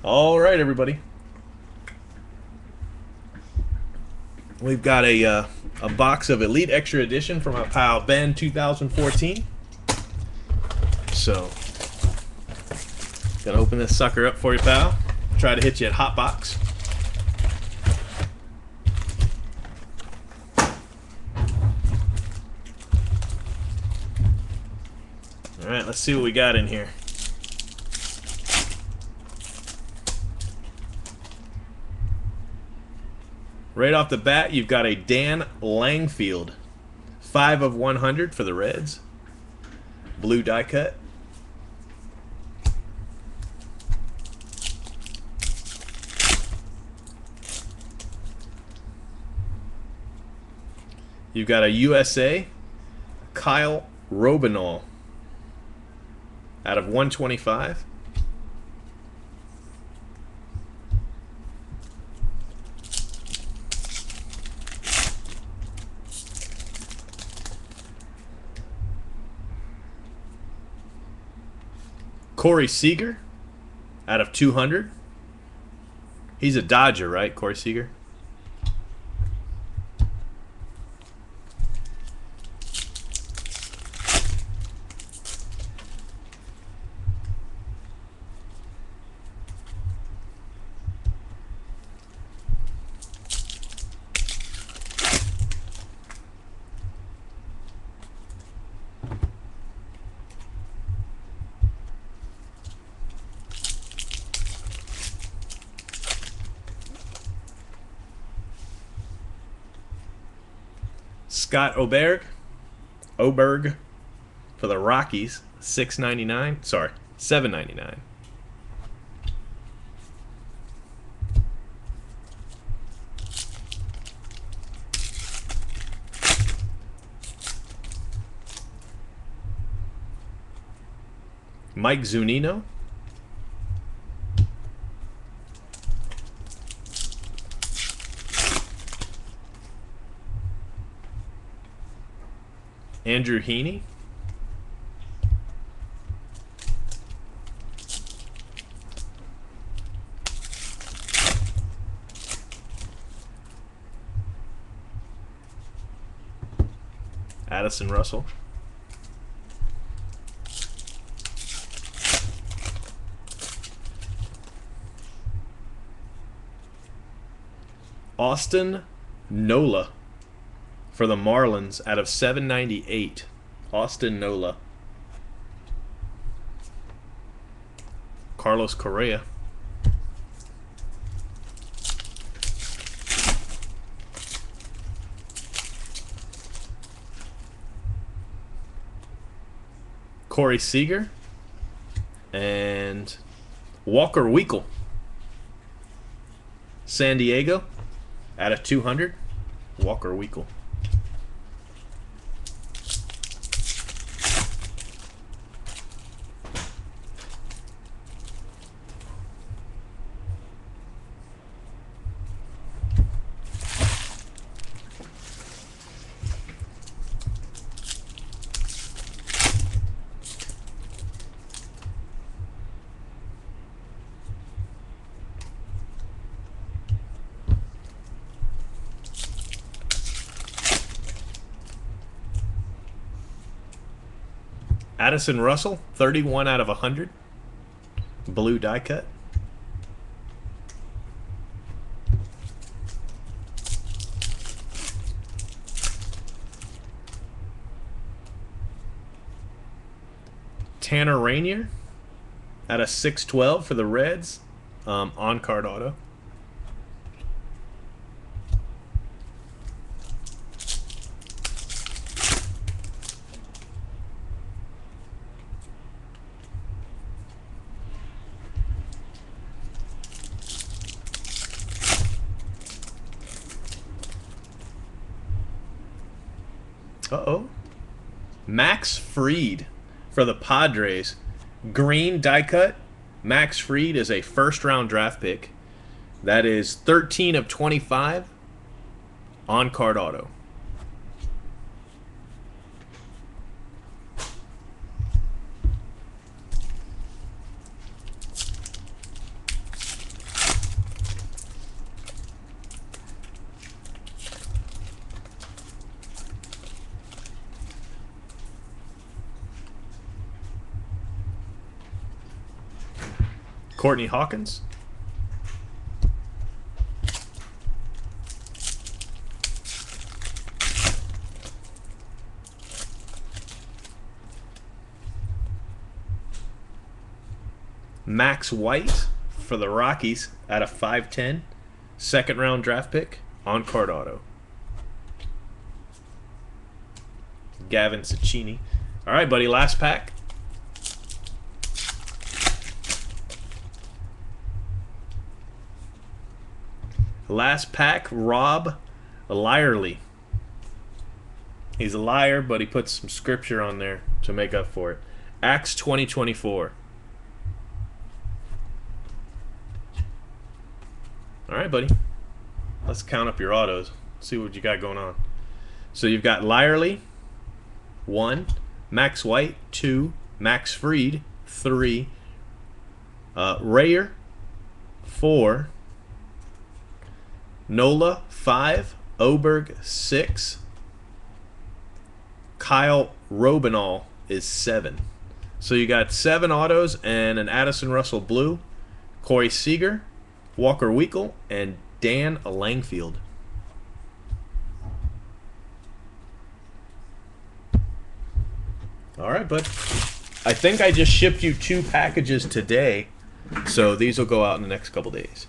All right, everybody. We've got a box of Elite Extra Edition from our pal Ben2014. So, gonna open this sucker up for you, pal. Try to hit you at hot box. All right, let's see what we got in here. Right off the bat, you've got a Dan Langfield, 5 of 100 for the Reds, blue die cut. You've got a USA, Kyle Robinall, out of 125. Corey Seager, out of 200. He's a Dodger, right, Corey Seager? Scott Oberg for the Rockies, $6.99. Sorry, $7.99. Mike Zunino. Andrew Heaney. Addison Russell. Austin Nola for the Marlins out of 798. Austin Nola. Carlos Correa. Corey Seager. And Walker Weekle. San Diego out of 200. Walker Weekle. Addison Russell, 31 out of 100. Blue die cut. Tanner Rainier out of 612 for the Reds. On-card auto. Uh-oh. Max Fried for the Padres. Green die cut. Max Fried is a first-round draft pick. That is 13 of 25. On-card auto. Courtney Hawkins. Max White for the Rockies at a 5'10", second round draft pick on card auto. Gavin Cecchini. All right, buddy, last pack. Last pack, Rob Lyerly. He's a liar, but he puts some scripture on there to make up for it. Acts 2024. All right, buddy. Let's count up your autos. See what you got going on. So you've got Lyerly, 1. Max White, 2. Max Fried, 3. Rayer, 4. Nola, 5. Oberg, 6. Kyle Robinall is 7. So you got 7 autos and an Addison Russell Blue, Corey Seager, Walker Weekle, and Dan Langfield. All right, bud. I think I just shipped you 2 packages today, so these will go out in the next couple days.